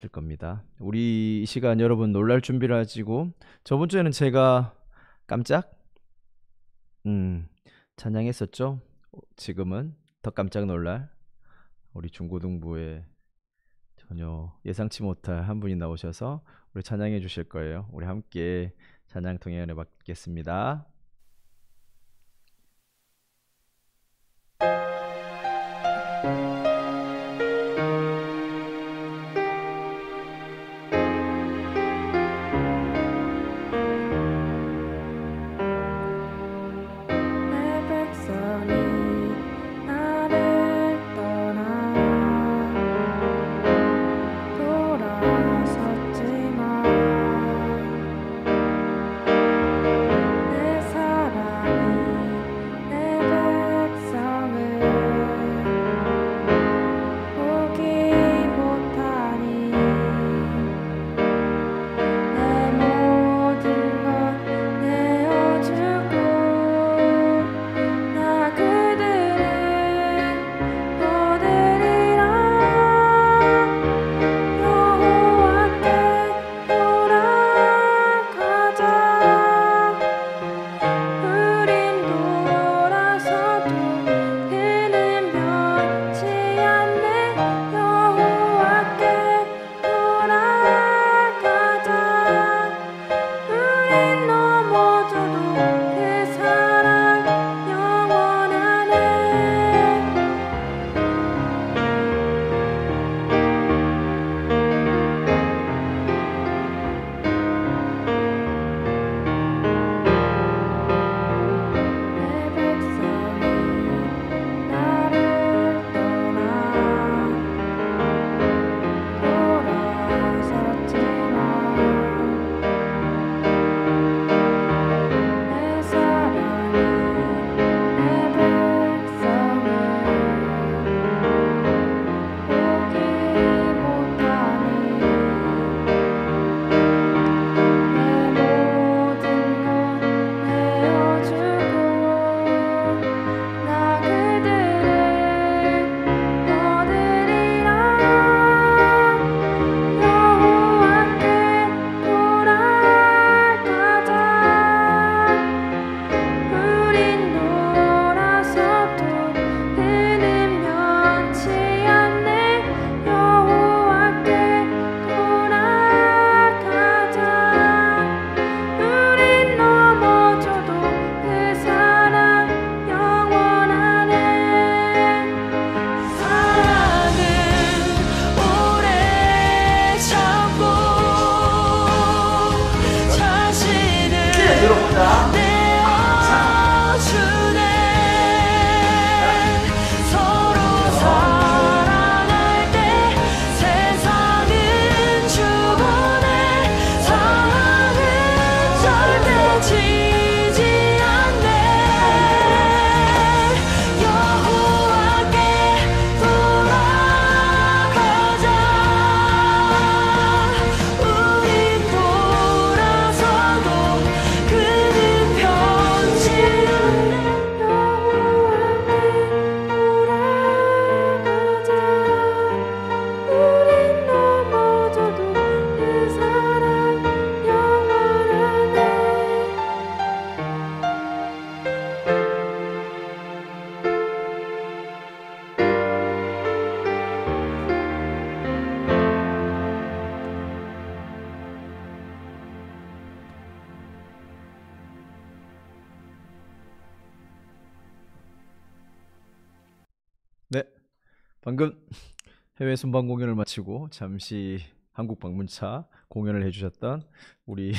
될 겁니다. 우리 이 시간 여러분 놀랄 준비를 하시고 저번 주에는 제가 깜짝 음, 찬양했었죠. 지금은 더 깜짝 놀랄 우리 중고등부에 전혀 예상치 못할 한 분이 나오셔서 우리 찬양해 주실 거예요. 우리 함께 찬양 동행을 해봤겠습니다. 내 백성이 나를 떠나 돌아섰지만 내 사랑이 내 백성을 포기 못하니 내 모든 것 내어주고 나 그들을 얻으리라 여호와께 돌아가자 우린 돌아서도 그는 변치 않네 여호와께 돌아가자 우린 넘어져도 그 사랑 영원하네 내 백성이 나를 떠나 돌아섰지만 내 사랑이 내 백성을 포기 못하니 내 모든 것 내어주고 나 그들을 얻으리라 여호와께 돌아가자 우린 돌아서도 그는 변치 않네 여호와께 돌아가자 우린 넘어져도 그 사랑 영원하네 사랑은 오래 참고 자신을 내어주네 서로 사랑할 때 세상은 죽어내 사랑은 절대 지지 않네 여호와께 돌아가자 우린 돌아서도 그는 변치 않네 여호와께 돌아가자 우린 넘어져도 그 사랑 영원하네 네, 방금 해외 순방 공연을 마치고 잠시 한국 방문차 공연을 해주셨던 우리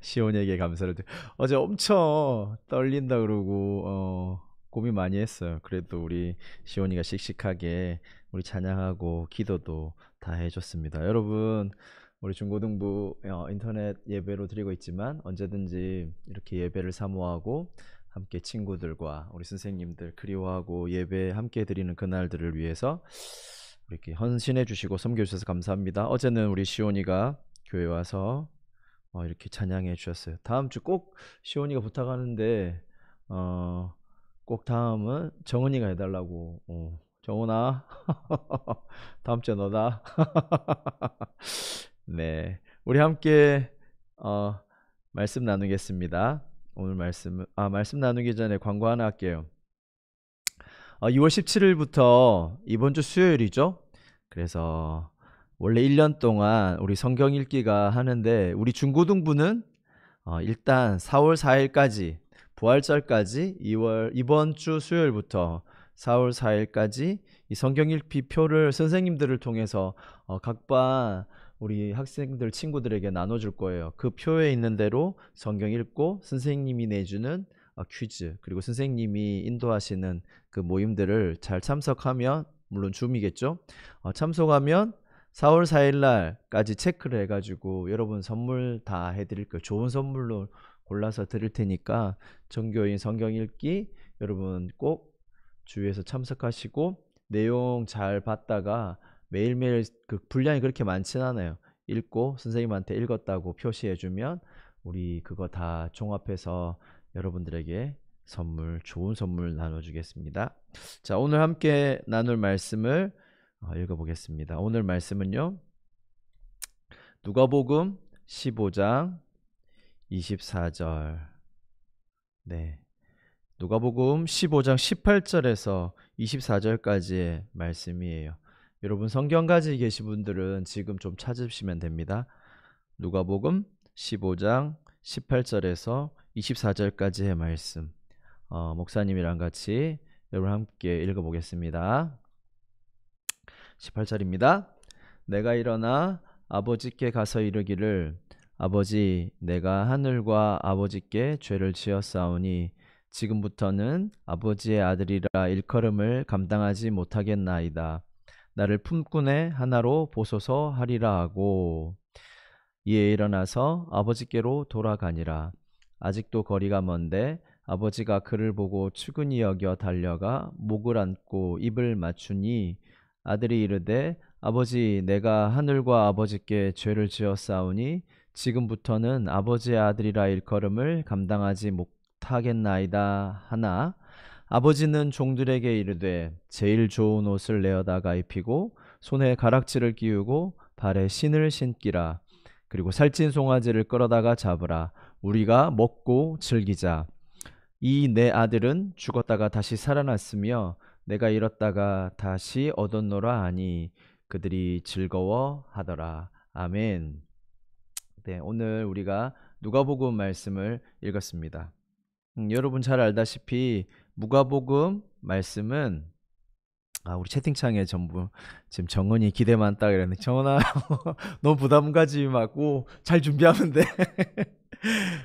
시온이에게 감사를 어제 엄청 떨린다 그러고 고민 많이 했어요. 그래도 우리 시온이가 씩씩하게 우리 찬양하고 기도도 다 해줬습니다. 여러분 우리 중고등부 인터넷 예배로 드리고 있지만 언제든지 이렇게 예배를 사모하고 함께 친구들과 우리 선생님들 그리워하고 예배 함께 드리는 그날들을 위해서 이렇게 헌신해 주시고 섬겨 주셔서 감사합니다. 어제는 우리 시온이가 교회 와서 이렇게 찬양해 주셨어요. 다음 주 꼭 시온이가 부탁하는데 꼭 다음은 정은이가 해달라고 정훈아, 다음 주에 너다. 네, 우리 함께 어, 말씀 나누겠습니다. 오늘 말씀 나누기 전에 광고 하나 할게요. 2월 17일부터 이번 주 수요일이죠. 그래서 원래 1년 동안 우리 성경 읽기가 하는데 우리 중고등부는 일단 4월 4일까지 부활절까지 이번 주 수요일부터 4월 4일까지 이 성경 읽기 표를 선생님들을 통해서 각반 우리 학생들 친구들에게 나눠줄 거예요. 그 표에 있는 대로 성경 읽고 선생님이 내주는 퀴즈 그리고 선생님이 인도하시는 그 모임들을 잘 참석하면 물론 줌이겠죠. 참석하면 4월 4일 날까지 체크를 해가지고 여러분 선물 다 해드릴 거예요. 좋은 선물로 골라서 드릴 테니까 정교인 성경 읽기 여러분 꼭 주위에서 참석하시고 내용 잘 봤다가 매일매일 그 분량이 그렇게 많진 않아요. 읽고 선생님한테 읽었다고 표시해주면 우리 그거 다 종합해서 여러분들에게 좋은 선물 나눠주겠습니다. 자, 오늘 함께 나눌 말씀을 읽어보겠습니다. 오늘 말씀은요, 누가복음 15장 24절. 네. 누가복음 15장 18절에서 24절까지의 말씀이에요. 여러분 성경 가지고 계신 분들은 지금 좀 찾으시면 됩니다. 누가복음 15장 18절에서 24절까지의 말씀. 목사님이랑 같이 여러분 함께 읽어보겠습니다. 18절입니다. 내가 일어나 아버지께 가서 이르기를 아버지 내가 하늘과 아버지께 죄를 지었사오니 지금부터는 아버지의 아들이라 일컬음을 감당하지 못하겠나이다. 나를 품꾼의 하나로 보소서 하리라 하고 이에 일어나서 아버지께로 돌아가니라. 아직도 거리가 먼데 아버지가 그를 보고 측은히 여겨 달려가 목을 안고 입을 맞추니 아들이 이르되 아버지 내가 하늘과 아버지께 죄를 지었사오니 지금부터는 아버지의 아들이라 일컬음을 감당하지 못하겠나이다 하나 아버지는 종들에게 이르되 제일 좋은 옷을 내어다가 입히고 손에 가락지를 끼우고 발에 신을 신기라. 그리고 살찐 송아지를 끌어다가 잡으라. 우리가 먹고 즐기자. 이 내 아들은 죽었다가 다시 살아났으며 내가 잃었다가 다시 얻었노라 하니 그들이 즐거워하더라. 아멘. 네, 오늘 우리가 누가복음 말씀을 읽었습니다. 여러분 잘 알다시피 누가복음 말씀은 우리 채팅창에 전부 지금 정은이 기대 많다 그랬는데 정은아 너무 부담 가지 말고 잘 준비하면 돼.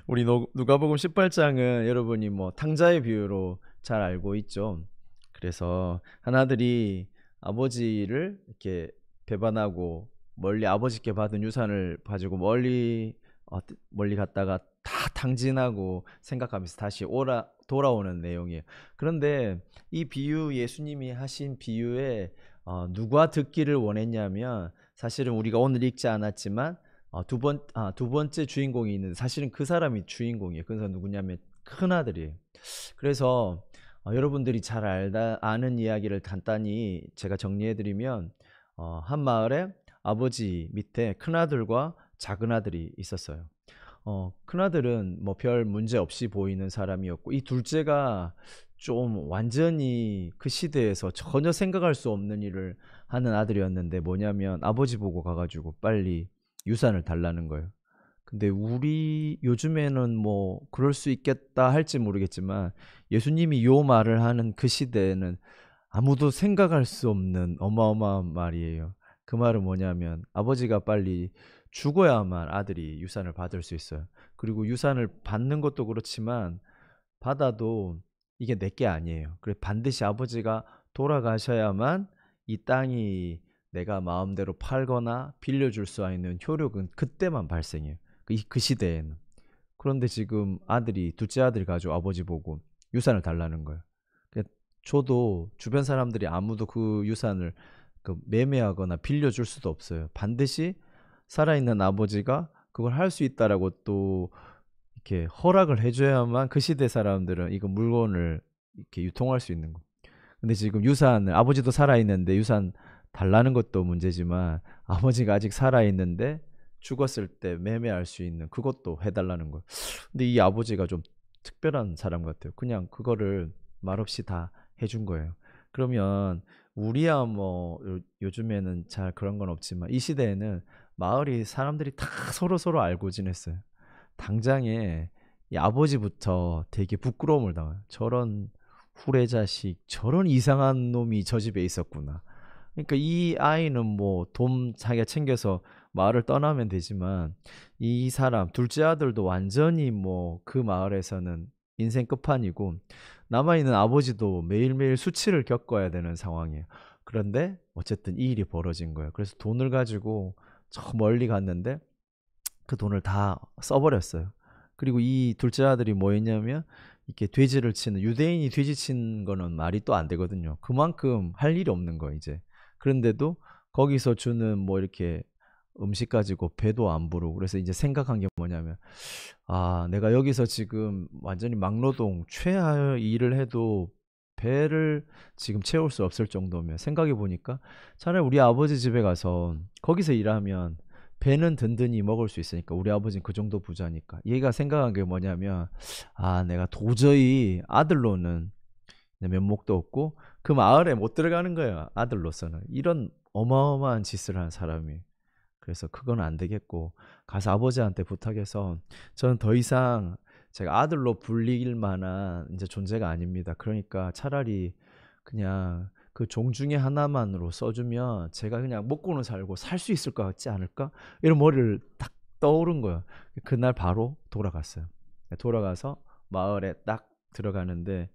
우리 누가복음 18장은 여러분이 뭐 탕자의 비유로 잘 알고 있죠. 그래서 하나들이 아버지를 이렇게 배반하고 멀리 아버지께 받은 유산을 가지고 멀리 갔다가 다 탕진하고 생각하면서 다시 돌아오는 내용이에요. 그런데 이 비유 예수님이 하신 비유에 누가 듣기를 원했냐면 사실은 우리가 오늘 읽지 않았지만 두 번째 주인공이 있는데 사실은 그 사람이 주인공이에요. 그 사람 누구냐면 큰아들이에요. 그래서 여러분들이 잘 아는 이야기를 간단히 제가 정리해드리면 한 마을에 아버지 밑에 큰아들과 작은아들이 있었어요. 큰아들은 뭐 별 문제 없이 보이는 사람이었고 이 둘째가 좀 완전히 그 시대에서 전혀 생각할 수 없는 일을 하는 아들이었는데 뭐냐면 아버지 보고 가가지고 빨리 유산을 달라는 거예요. 근데 우리 요즘에는 뭐 그럴 수 있겠다 할지 모르겠지만 예수님이 요 말을 하는 그 시대에는 아무도 생각할 수 없는 어마어마한 말이에요. 그 말은 뭐냐면 아버지가 빨리 죽어야만 아들이 유산을 받을 수 있어요. 그리고 유산을 받는 것도 그렇지만 받아도 이게 내게 아니에요. 그래 반드시 아버지가 돌아가셔야만 이 땅이 내가 마음대로 팔거나 빌려줄 수 있는 효력은 그때만 발생해요. 그 시대에는. 그런데 지금 둘째 아들이 가지고 아버지 보고 유산을 달라는 거예요. 저도 주변 사람들이 아무도 그 유산을 매매하거나 빌려줄 수도 없어요. 반드시 살아있는 아버지가 그걸 할 수 있다라고 또 이렇게 허락을 해줘야만 그 시대 사람들은 이거 물건을 이렇게 유통할 수 있는 거. 근데 지금 유산을 아버지도 살아있는데 유산 달라는 것도 문제지만 아버지가 아직 살아있는데 죽었을 때 매매할 수 있는 그것도 해달라는 거. 근데 이 아버지가 좀 특별한 사람 같아요. 그냥 그거를 말없이 다 해준 거예요. 그러면 우리야 뭐 요즘에는 잘 그런 건 없지만 이 시대에는 마을이 사람들이 다 서로 알고 지냈어요. 당장에 이 아버지부터 되게 부끄러움을 당해요. 저런 후레자식, 저런 이상한 놈이 저 집에 있었구나. 그러니까 이 아이는 뭐 돈 자기가 챙겨서 마을을 떠나면 되지만 이 사람 둘째 아들도 완전히 뭐 그 마을에서는 인생 끝판이고 남아있는 아버지도 매일매일 수치를 겪어야 되는 상황이에요. 그런데 어쨌든 이 일이 벌어진 거예요. 그래서 돈을 가지고 저 멀리 갔는데 그 돈을 다 써버렸어요. 그리고 이 둘째 아들이 뭐 했냐면 이렇게 돼지를 치는 유대인이 돼지 치는 거는 말이 또 안 되거든요. 그만큼 할 일이 없는 거 이제. 그런데도 거기서 주는 뭐 이렇게 음식 가지고 배도 안 부르고 그래서 이제 생각한 게 뭐냐면 아 내가 여기서 지금 완전히 막노동 최하의 일을 해도 배를 지금 채울 수 없을 정도면 생각해 보니까 차라리 우리 아버지 집에 가서 거기서 일하면 배는 든든히 먹을 수 있으니까 우리 아버지는 그 정도 부자니까 얘가 생각한 게 뭐냐면 아 내가 도저히 아들로는 면목도 없고 그 마을에 못 들어가는 거예요 아들로서는 이런 어마어마한 짓을 한 사람이 그래서 그건 안 되겠고 가서 아버지한테 부탁해서 저는 더 이상 제가 아들로 불릴 만한 이제 존재가 아닙니다. 그러니까 차라리 그냥 그 종 중에 하나만으로 써주면 제가 그냥 먹고는 살고 살 수 있을 것 같지 않을까? 이런 머리를 딱 떠오른 거예요. 그날 바로 돌아갔어요. 돌아가서 마을에 딱 들어가는데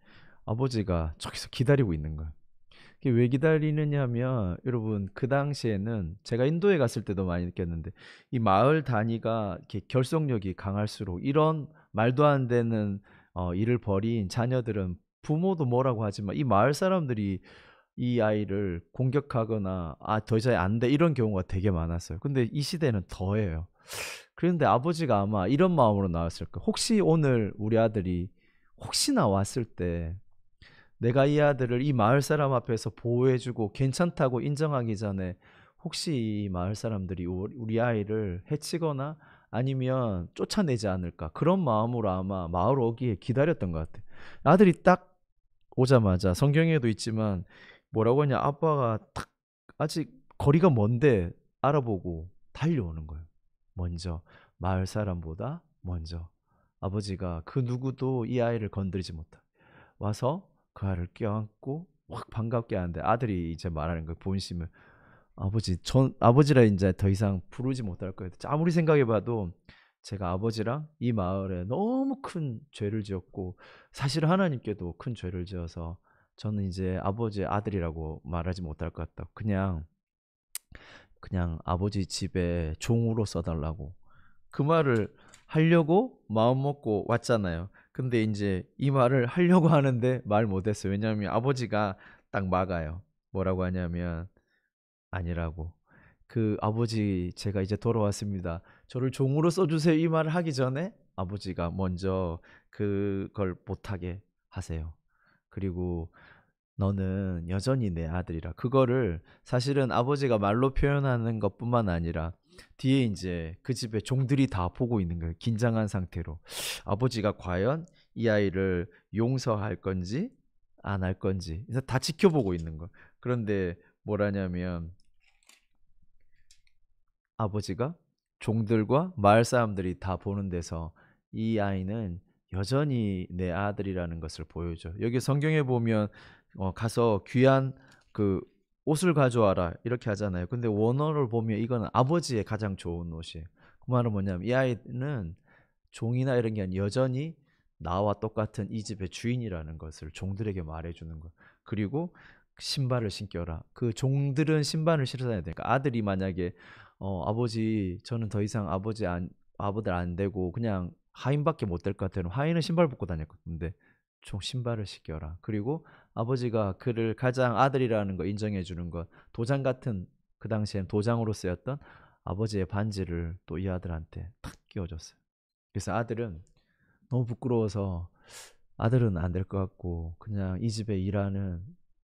아버지가 저기서 기다리고 있는 거예요. 그게 왜 기다리느냐면 여러분 그 당시에는 제가 인도에 갔을 때도 많이 느꼈는데 이 마을 단위가 이렇게 결속력이 강할수록 이런 말도 안 되는 일을 벌인 자녀들은 부모도 뭐라고 하지만 이 마을 사람들이 이 아이를 공격하거나 아 더 이상 안 돼 이런 경우가 되게 많았어요. 근데 이 시대는 더해요. 그런데 아버지가 아마 이런 마음으로 나왔을 거예요. 혹시 오늘 우리 아들이 혹시나 왔을 때 내가 이 아들을 이 마을 사람 앞에서 보호해주고 괜찮다고 인정하기 전에 혹시 이 마을 사람들이 우리 아이를 해치거나 아니면 쫓아내지 않을까 그런 마음으로 아마 마을 오기에 기다렸던 것 같아요. 아들이 딱 오자마자 성경에도 있지만 뭐라고 하냐 아빠가 딱 아직 거리가 먼데 알아보고 달려오는 거예요. 먼저 마을 사람보다 먼저 아버지가 그 누구도 이 아이를 건드리지 못하 와서 그 아이를 껴안고 확 반갑게 하는데 아들이 이제 말하는 거 본심을 아버지 전 아버지라 이제 더 이상 부르지 못할 거예요. 아무리 생각해봐도 제가 아버지랑 이 마을에 너무 큰 죄를 지었고 사실 하나님께도 큰 죄를 지어서 저는 이제 아버지의 아들이라고 말하지 못할 것 같다. 그냥 아버지 집에 종으로 써달라고 그 말을 하려고 마음 먹고 왔잖아요. 근데 이제 이 말을 하려고 하는데 말 못했어요. 왜냐하면 아버지가 딱 막아요. 뭐라고 하냐면 아니라고. 그 아버지 제가 이제 돌아왔습니다. 저를 종으로 써주세요. 이 말을 하기 전에 아버지가 먼저 그걸 못하게 하세요. 그리고 너는 여전히 내 아들이라. 그거를 사실은 아버지가 말로 표현하는 것뿐만 아니라 뒤에 이제 그 집에 종들이 다 보고 있는 거예요. 긴장한 상태로. 아버지가 과연 이 아이를 용서할 건지 안 할 건지 그래서 다 지켜보고 있는 거예요. 그런데 뭐라냐면 아버지가 종들과 마을 사람들이 다 보는 데서 이 아이는 여전히 내 아들이라는 것을 보여줘. 여기 성경에 보면 가서 귀한 그 옷을 가져와라 이렇게 하잖아요. 근데 원어를 보면 이거는 아버지의 가장 좋은 옷이에요. 그 말은 뭐냐면 이 아이는 종이나 이런 게 아니라 여전히 나와 똑같은 이 집의 주인이라는 것을 종들에게 말해주는 거. 그리고 신발을 신겨라. 그 종들은 신발을 신어야 되니까 아들이 만약에 아버지 저는 더 이상 아버들 안 되고 그냥 하인밖에 못 될 것 같아요. 하인은 신발 벗고 다녔는데 종 신발을 신겨라. 그리고 아버지가 그를 가장 아들이라는 거 인정해 주는 것 도장 같은 그 당시엔 도장으로 쓰였던 아버지의 반지를 또 이 아들한테 탁 끼워줬어요. 그래서 아들은 너무 부끄러워서 아들은 안 될 것 같고 그냥 이 집에 일하는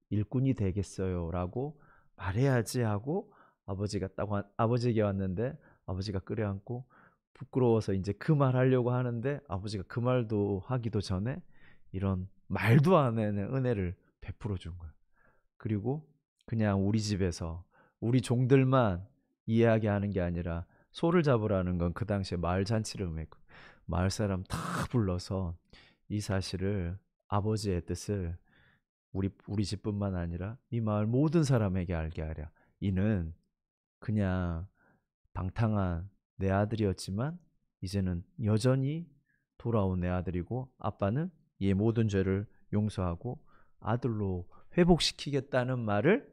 일꾼이 되겠어요 라고 말해야지 하고 아버지에게 왔는데 아버지가 끌어안고 부끄러워서 이제 그 말 하려고 하는데 아버지가 그 말도 하기도 전에 이런 말도 안 되는 은혜를 베풀어 준 거예요. 그리고 그냥 우리 집에서 우리 종들만 이해하게 하는 게 아니라 소를 잡으라는 건 그 당시에 마을 잔치를 의미했고 마을 사람 다 불러서 이 사실을 아버지의 뜻을 우리 집뿐만 아니라 이 마을 모든 사람에게 알게 하랴. 이는 그냥 방탕한 내 아들이었지만 이제는 여전히 돌아온 내 아들이고 아빠는 얘 모든 죄를 용서하고 아들로 회복시키겠다는 말을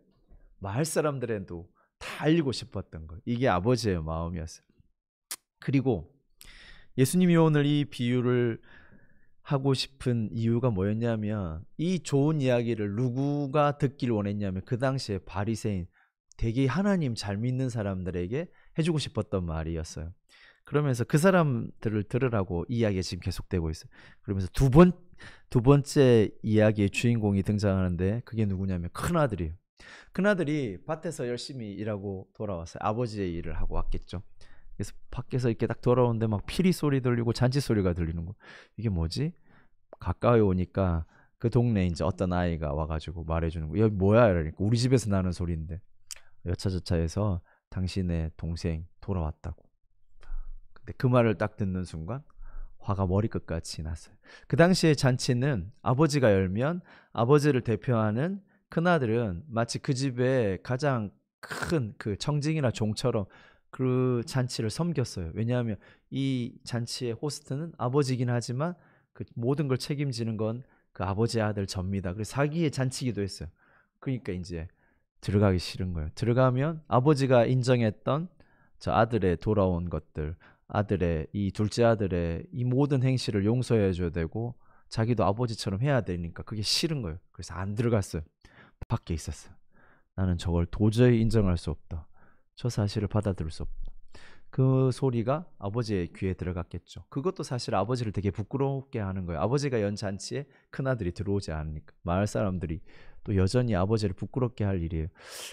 마을 사람들에도 다 알리고 싶었던 거예요. 이게 아버지의 마음이었어요. 그리고 예수님이 오늘 이 비유를 하고 싶은 이유가 뭐였냐면 이 좋은 이야기를 누구가 듣길 원했냐면 그 당시에 바리새인 되게 하나님 잘 믿는 사람들에게 해주고 싶었던 말이었어요. 그러면서 그 사람들을 들으라고 이 이야기가 지금 계속되고 있어요. 그러면서 두 번째 이야기의 주인공이 등장하는데 그게 누구냐면 큰아들이에요. 큰아들이 밭에서 열심히 일하고 돌아왔어요. 아버지의 일을 하고 왔겠죠. 그래서 밖에서 이렇게 딱 돌아오는데 막 피리 소리 들리고 잔치 소리가 들리는 거. 이게 뭐지? 가까이 오니까 그 동네에 이제 어떤 아이가 와가지고 말해주는 거. 여기 뭐야? 이러니까 우리 집에서 나는 소리인데 여차저차해서 당신의 동생 돌아왔다고. 근데 그 말을 딱 듣는 순간 화가 머리끝까지 났어요. 그 당시에 잔치는 아버지가 열면 아버지를 대표하는 큰아들은 마치 그 집의 가장 큰 그 청징이나 종처럼 그 잔치를 섬겼어요. 왜냐하면 이 잔치의 호스트는 아버지긴 하지만 그 모든 걸 책임지는 건 그 아버지의 아들 접니다. 그래서 사기의 잔치기도 했어요. 그러니까 이제 들어가기 싫은 거예요. 들어가면 아버지가 인정했던 저 아들의 돌아온 것들, 아들의 이 둘째 아들의 이 모든 행실을 용서해 줘야 되고 자기도 아버지처럼 해야 되니까 그게 싫은 거예요. 그래서 안 들어갔어요. 밖에 있었어요. 나는 저걸 도저히 인정할 수 없다. 저 사실을 받아들일 수 없다. 그 소리가 아버지의 귀에 들어갔겠죠. 그것도 사실 아버지를 되게 부끄럽게 하는 거예요. 아버지가 연 잔치에 큰아들이 들어오지 않으니까. 마을 사람들이 또 여전히 아버지를 부끄럽게 할 일이에요.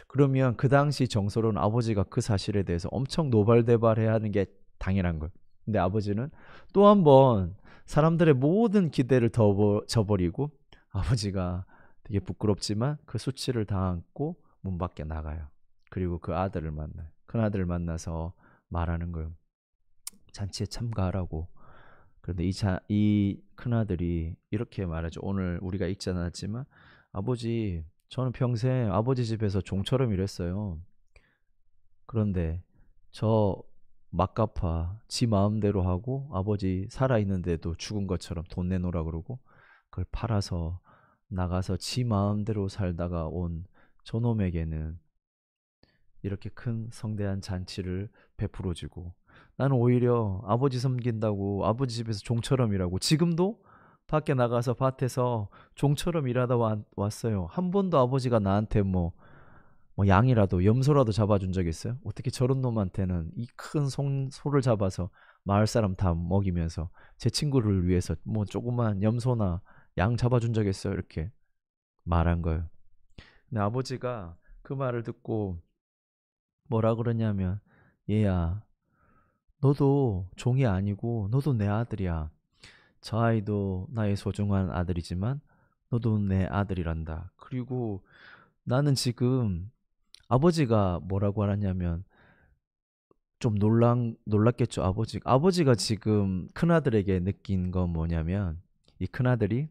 그러면 그 당시 정서로는 아버지가 그 사실에 대해서 엄청 노발대발해야 하는 게 당연한 거예요. 근데 아버지는 또 한 번 사람들의 모든 기대를 저버리고 아버지가 되게 부끄럽지만 그 수치를 다 안고 문 밖에 나가요. 그리고 그 아들을 만나요. 큰아들을 만나서 말하는 거예요. 잔치에 참가하라고. 그런데 이 큰아들이 이렇게 말하죠. 오늘 우리가 읽지 않았지만 아버지, 저는 평생 아버지 집에서 종처럼 일했어요. 그런데 저 막갚아 지 마음대로 하고 아버지 살아있는데도 죽은 것처럼 돈 내놓으라 그러고 그걸 팔아서 나가서 지 마음대로 살다가 온 저놈에게는 이렇게 큰 성대한 잔치를 베풀어주고 나는 오히려 아버지 섬긴다고 아버지 집에서 종처럼 일하고 지금도 밖에 나가서 밭에서 종처럼 일하다 왔어요. 한 번도 아버지가 나한테 뭐 양이라도 염소라도 잡아준 적 있어요? 어떻게 저런 놈한테는 이 큰 소를 잡아서 마을 사람 다 먹이면서 제 친구를 위해서 뭐 조그만 염소나 양 잡아준 적 있어요? 이렇게 말한 거예요. 근데 아버지가 그 말을 듣고 뭐라 그러냐면 얘야, 너도 종이 아니고 너도 내 아들이야. 저 아이도 나의 소중한 아들이지만 너도 내 아들이란다. 그리고 나는 지금 아버지가 뭐라고 하냐면 좀 놀랐겠죠. 아버지가 지금 큰아들에게 느낀 건 뭐냐면 이 큰아들이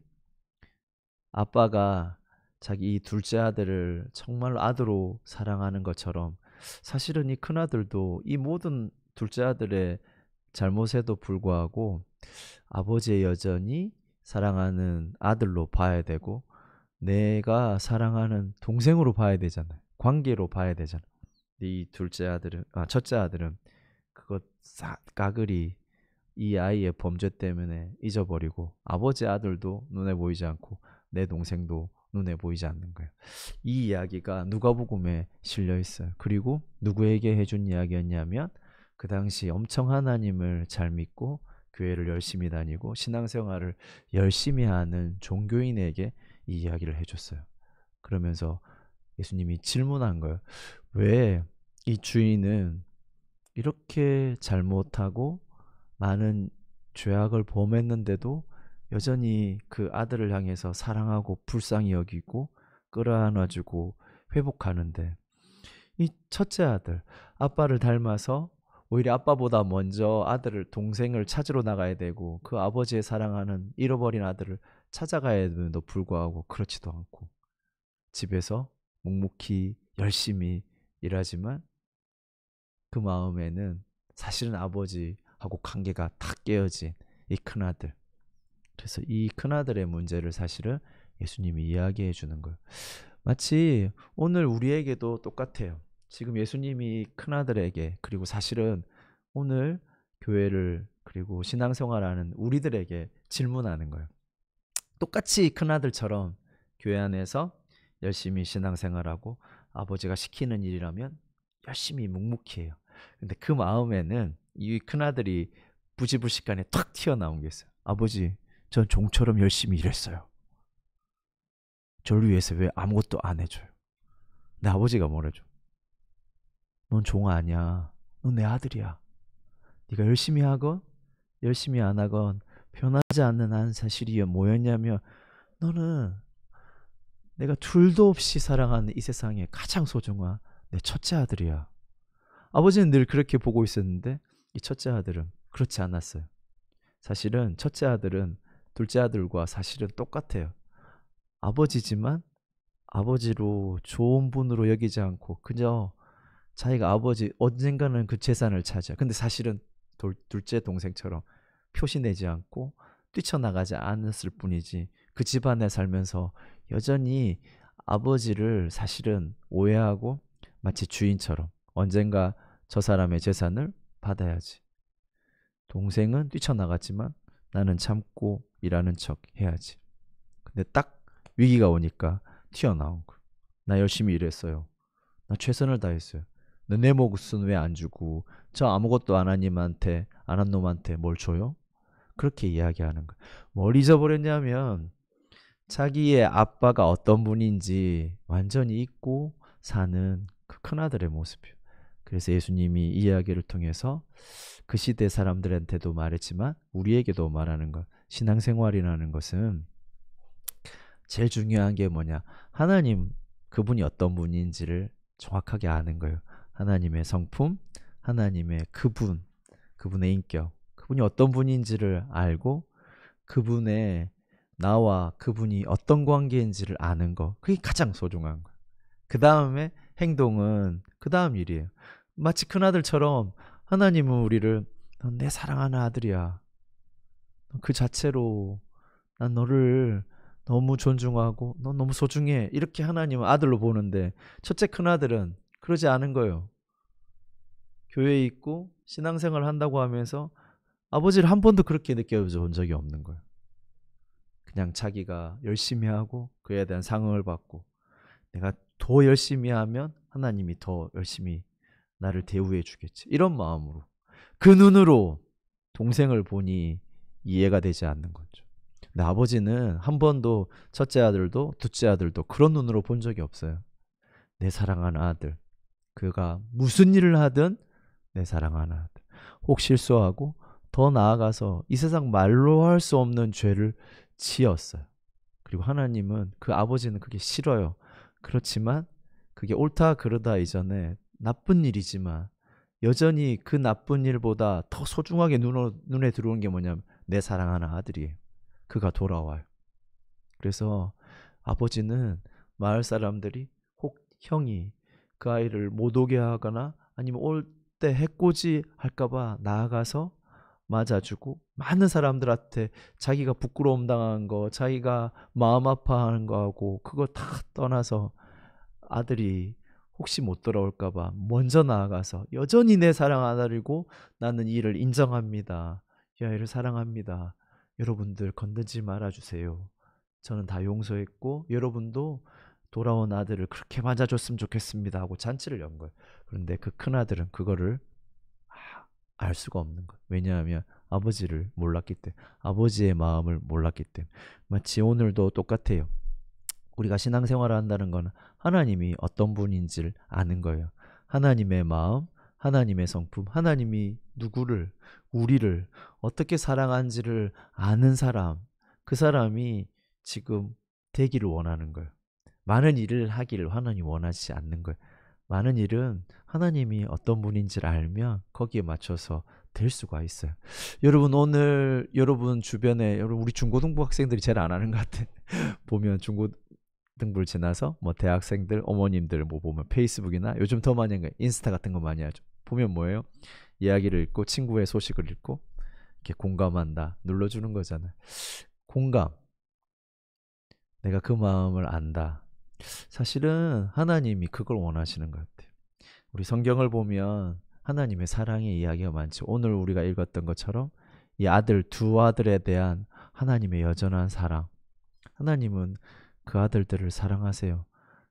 아빠가 자기 이 둘째 아들을 정말 아들로 사랑하는 것처럼 사실은 이 큰아들도 이 모든 둘째 아들의 잘못에도 불구하고 아버지의 여전히 사랑하는 아들로 봐야 되고 내가 사랑하는 동생으로 봐야 되잖아요. 관계로 봐야 되잖아요. 이 첫째 아들은 그것 까그리 이 아이의 범죄 때문에 잊어버리고 아버지 아들도 눈에 보이지 않고 내 동생도 눈에 보이지 않는 거예요. 이 이야기가 누가복음에 실려 있어요. 그리고 누구에게 해준 이야기였냐면 그 당시 엄청 하나님을 잘 믿고 교회를 열심히 다니고 신앙생활을 열심히 하는 종교인에게 이 이야기를 해줬어요. 그러면서 예수님이 질문한 거예요. 왜 이 주인은 이렇게 잘못하고 많은 죄악을 범했는데도 여전히 그 아들을 향해서 사랑하고 불쌍히 여기고 끌어안아주고 회복하는데, 이 첫째 아들, 아빠를 닮아서 오히려 아빠보다 먼저 아들을, 동생을 찾으러 나가야 되고 그 아버지의 사랑하는 잃어버린 아들을 찾아가야 되는데도 불구하고 그렇지도 않고 집에서 묵묵히 열심히 일하지만 그 마음에는 사실은 아버지하고 관계가 다 깨어진 이 큰아들. 그래서 이 큰아들의 문제를 사실은 예수님이 이야기해 주는 거예요. 마치 오늘 우리에게도 똑같아요. 지금 예수님이 큰아들에게, 그리고 사실은 오늘 교회를 그리고 신앙생활하는 우리들에게 질문하는 거예요. 똑같이 큰아들처럼 교회 안에서 열심히 신앙생활하고 아버지가 시키는 일이라면 열심히 묵묵히 해요. 근데 그 마음에는 이 큰아들이 부지불식간에 탁 튀어나온 게 있어요. 아버지, 전 종처럼 열심히 일했어요. 저를 위해서 왜 아무것도 안 해줘요? 내 아버지가 뭐래죠? 넌 종 아니야. 넌 내 아들이야. 네가 열심히 하건 열심히 안 하건 변하지 않는 한 사실이 뭐였냐면, 너는 내가 둘도 없이 사랑하는 이 세상에 가장 소중한 내 첫째 아들이야. 아버지는 늘 그렇게 보고 있었는데 이 첫째 아들은 그렇지 않았어요. 사실은 첫째 아들은 둘째 아들과 사실은 똑같아요. 아버지지만 아버지로 좋은 분으로 여기지 않고 그저 자기가 아버지 언젠가는 그 재산을 차지해. 근데 사실은 둘째 동생처럼 표시내지 않고 뛰쳐나가지 않았을 뿐이지, 그 집안에 살면서 여전히 아버지를 사실은 오해하고 마치 주인처럼 언젠가 저 사람의 재산을 받아야지. 동생은 뛰쳐나갔지만 나는 참고 일하는 척 해야지. 근데 딱 위기가 오니까 튀어나온 거야. 나 열심히 일했어요. 나 최선을 다했어요. 내 몫은 왜 안 주고 저 아무것도 안 한 님한테, 안 한 놈한테 뭘 줘요? 그렇게 이야기하는 거야. 뭘 잊어버렸냐면 자기의 아빠가 어떤 분인지 완전히 잊고 사는 그 큰아들의 모습이에요. 그래서 예수님이 이 이야기를 통해서 그 시대 사람들한테도 말했지만 우리에게도 말하는 것, 신앙생활이라는 것은 제일 중요한 게 뭐냐, 하나님 그분이 어떤 분인지를 정확하게 아는 거예요. 하나님의 성품, 하나님의 그분, 그분의 인격, 그분이 어떤 분인지를 알고 그분의, 나와 그분이 어떤 관계인지를 아는 거, 그게 가장 소중한 거예요. 그 다음에 행동은 그 다음 일이에요. 마치 큰아들처럼 하나님은 우리를 넌 내 사랑하는 아들이야, 그 자체로 난 너를 너무 존중하고 넌 너무 소중해, 이렇게 하나님은 아들로 보는데 첫째 큰아들은 그러지 않은 거예요. 교회에 있고 신앙생활을 한다고 하면서 아버지를 한 번도 그렇게 느껴본 적이 없는 거예요. 그냥 자기가 열심히 하고 그에 대한 상응을 받고 내가 더 열심히 하면 하나님이 더 열심히 나를 대우해 주겠지, 이런 마음으로 그 눈으로 동생을 보니 이해가 되지 않는 거죠. 근데 아버지는 한 번도 첫째 아들도 둘째 아들도 그런 눈으로 본 적이 없어요. 내 사랑하는 아들, 그가 무슨 일을 하든 내 사랑하는 아들, 혹 실수하고 더 나아가서 이 세상 말로 할 수 없는 죄를 지었어요. 그리고 하나님은, 그 아버지는 그게 싫어요. 그렇지만 그게 옳다 그르다 이전에 나쁜 일이지만 여전히 그 나쁜 일보다 더 소중하게 눈에 들어오는 게 뭐냐면 내 사랑하는 아들이에요. 그가 돌아와요. 그래서 아버지는 마을 사람들이 혹 형이 그 아이를 못 오게 하거나 아니면 올 때 해코지 할까봐 나아가서 맞아주고, 많은 사람들한테 자기가 부끄러움 당한 거, 자기가 마음 아파하는 거하고 그거 다 떠나서 아들이 혹시 못 돌아올까봐 먼저 나아가서 여전히 내 사랑 아들이고 나는 이를 인정합니다. 이 아이를 사랑합니다. 여러분들 건드지 말아주세요. 저는 다 용서했고 여러분도 돌아온 아들을 그렇게 맞아줬으면 좋겠습니다 하고 잔치를 연 거예요. 그런데 그 큰아들은 그거를 알 수가 없는 거예요. 왜냐하면 아버지를 몰랐기 때문에, 아버지의 마음을 몰랐기 때문에. 마치 오늘도 똑같아요. 우리가 신앙생활을 한다는 건 하나님이 어떤 분인지를 아는 거예요. 하나님의 마음, 하나님의 성품, 하나님이 누구를, 우리를 어떻게 사랑하는지를 아는 사람, 그 사람이 지금 되기를 원하는 거예요. 많은 일을 하기를 하나님 원하지 않는 거예요. 많은 일은 하나님이 어떤 분인지를 알면 거기에 맞춰서 될 수가 있어요. 여러분, 오늘 여러분 주변에 우리 중고등부 학생들이 제일 안 하는 것 같아. 보면 중고등부를 지나서 뭐 대학생들, 어머님들 뭐 보면 페이스북이나 요즘 더 많이 하는 거예요. 인스타 같은 거 많이 하죠. 보면 뭐예요? 이야기를 읽고 친구의 소식을 읽고 이렇게 공감한다 눌러주는 거잖아요. 공감. 내가 그 마음을 안다. 사실은 하나님이 그걸 원하시는 것 같아요. 우리 성경을 보면 하나님의 사랑의 이야기가 많죠. 오늘 우리가 읽었던 것처럼 이 아들, 두 아들에 대한 하나님의 여전한 사랑. 하나님은 그 아들들을 사랑하세요.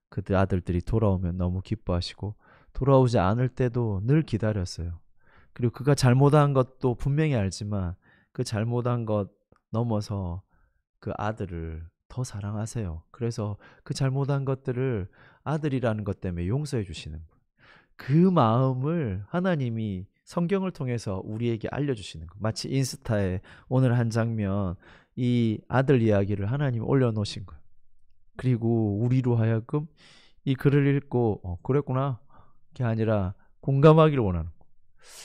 그 아들들이 돌아오면 너무 기뻐하시고 돌아오지 않을 때도 늘 기다렸어요. 그리고 그가 잘못한 것도 분명히 알지만 그 잘못한 것 넘어서 그 아들을 더 사랑하세요. 그래서 그 잘못한 것들을 아들이라는 것 때문에 용서해 주시는 거예요. 그 마음을 하나님이 성경을 통해서 우리에게 알려주시는 거예요. 마치 인스타에 오늘 한 장면, 이 아들 이야기를 하나님이 올려놓으신 거예요. 그리고 우리로 하여금 이 글을 읽고 그랬구나 게 아니라 공감하기를 원하는 거예요.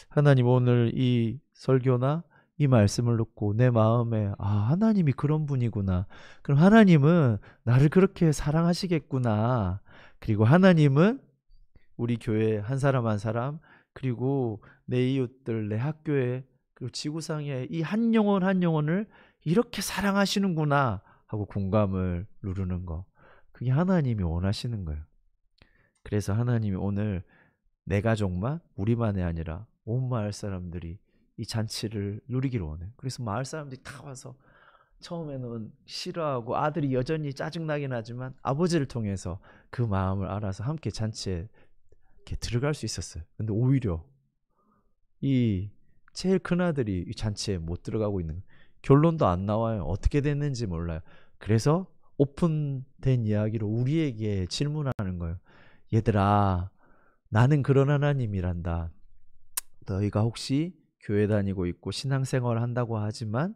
하나님, 오늘 이 설교나 이 말씀을 듣고 내 마음에 하나님이 그런 분이구나. 그럼 하나님은 나를 그렇게 사랑하시겠구나. 그리고 하나님은 우리 교회 한 사람 한 사람, 그리고 내 이웃들, 내 학교에, 그리고 지구상에 이 한 영혼 한 영혼을 이렇게 사랑하시는구나 하고 공감을 누르는 거. 그게 하나님이 원하시는 거예요. 그래서 하나님이 오늘 내 가족만, 우리만이 아니라 온 마을 사람들이 이 잔치를 누리기를 원해요. 그래서 마을 사람들이 다 와서 처음에는 싫어하고 아들이 여전히 짜증나긴 하지만 아버지를 통해서 그 마음을 알아서 함께 잔치에 이렇게 들어갈 수 있었어요. 근데 오히려 이 제일 큰 아들이 이 잔치에 못 들어가고 있는 거예요. 결론도 안 나와요. 어떻게 됐는지 몰라요. 그래서 오픈된 이야기로 우리에게 질문하는 거예요. 얘들아, 나는 그런 하나님이란다. 너희가 혹시 교회 다니고 있고 신앙생활을 한다고 하지만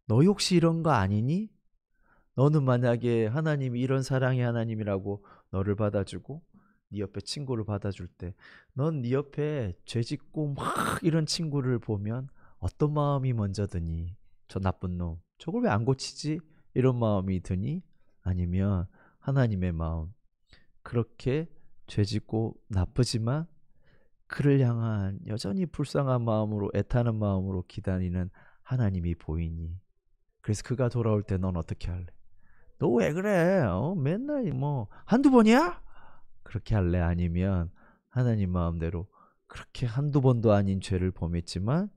너희 혹시 이런 거 아니니? 너는 만약에 하나님이 이런 사랑의 하나님이라고 너를 받아주고 네 옆에 친구를 받아줄 때 넌 네 옆에 죄짓고 막 이런 친구를 보면 어떤 마음이 먼저 드니? 저 나쁜 놈, 저걸 왜 안 고치지? 이런 마음이 드니? 아니면 하나님의 마음, 그렇게 죄짓고 나쁘지만 그를 향한 여전히 불쌍한 마음으로, 애타는 마음으로 기다리는 하나님이 보이니? 그래서 그가 돌아올 때 넌 어떻게 할래? 너 왜 그래? 맨날 뭐 한두 번이야? 그렇게 할래? 아니면 하나님 마음대로 그렇게 한두 번도 아닌 죄를 범했지만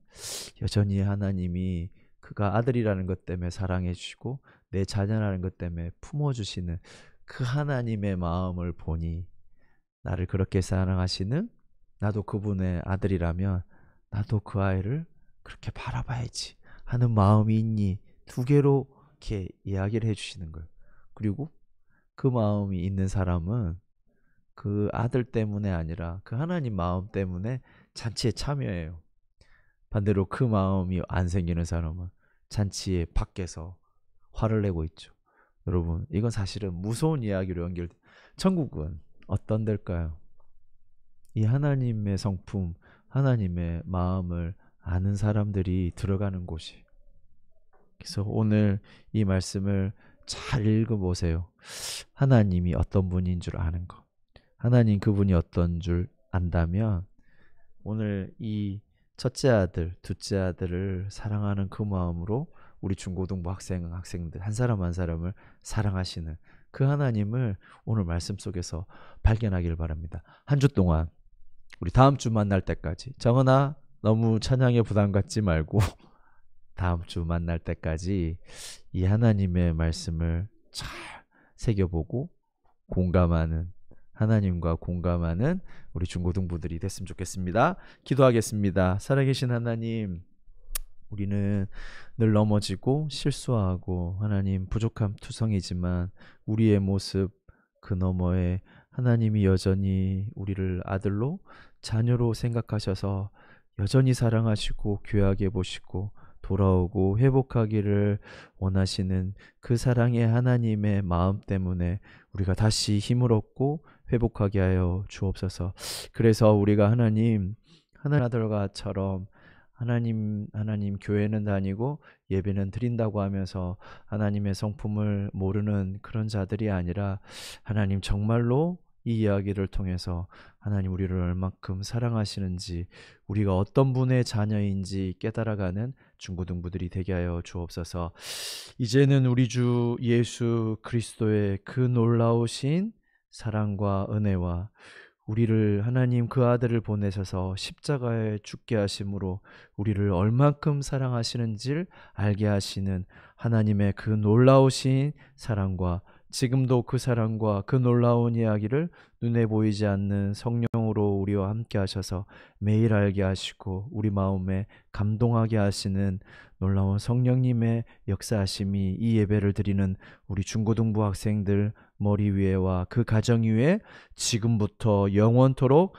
여전히 하나님이 그가 아들이라는 것 때문에 사랑해 주시고 내 자녀라는 것 때문에 품어주시는 그 하나님의 마음을 보니, 나를 그렇게 사랑하시는 나도 그분의 아들이라면 나도 그 아이를 그렇게 바라봐야지 하는 마음이 있니? 두 개로 이렇게 이야기를 해주시는 거예요. 그리고 그 마음이 있는 사람은 그 아들 때문에 아니라 그 하나님 마음 때문에 잔치에 참여해요. 반대로 그 마음이 안 생기는 사람은 잔치에 밖에서 화를 내고 있죠. 여러분, 이건 사실은 무서운 이야기로 연결돼. 천국은 어떤 데일까요? 이 하나님의 성품, 하나님의 마음을 아는 사람들이 들어가는 곳이. 그래서 오늘 이 말씀을 잘 읽어보세요. 하나님이 어떤 분인 줄 아는 거. 하나님 그분이 어떤 줄 안다면 오늘 이 첫째 아들, 둘째 아들을 사랑하는 그 마음으로 우리 중고등부 학생들 한 사람 한 사람을 사랑하시는 그 하나님을 오늘 말씀 속에서 발견하기를 바랍니다. 한 주 동안 우리 다음 주 만날 때까지, 정은아 너무 찬양에 부담 갖지 말고 다음 주 만날 때까지 이 하나님의 말씀을 잘 새겨보고 공감하는, 하나님과 공감하는 우리 중고등부들이 됐으면 좋겠습니다. 기도하겠습니다. 살아계신 하나님, 우리는 늘 넘어지고 실수하고 하나님 부족함 투성이지만 우리의 모습 그 너머에 하나님이 여전히 우리를 아들로 자녀로 생각하셔서 여전히 사랑하시고 귀하게 보시고 돌아오고 회복하기를 원하시는 그 사랑의 하나님의 마음 때문에 우리가 다시 힘을 얻고 회복하게 하여 주옵소서. 그래서 우리가 하나님 아들과처럼 하나님 교회는 다니고 예배는 드린다고 하면서 하나님의 성품을 모르는 그런 자들이 아니라 하나님 정말로 이 이야기를 통해서 하나님 우리를 얼만큼 사랑하시는지 우리가 어떤 분의 자녀인지 깨달아가는 중고등부들이 되게 하여 주옵소서. 이제는 우리 주 예수 그리스도의 그 놀라우신 사랑과 은혜와 우리를 하나님 그 아들을 보내셔서 십자가에 죽게 하심으로 우리를 얼만큼 사랑하시는지를 알게 하시는 하나님의 그 놀라우신 사랑과 지금도 그 사랑과 그 놀라운 이야기를 눈에 보이지 않는 성령으로 우리와 함께 하셔서 매일 알게 하시고 우리 마음에 감동하게 하시는 놀라운 성령님의 역사하심이 이 예배를 드리는 우리 중고등부 학생들 머리 위에와 그 가정 위에 지금부터 영원토록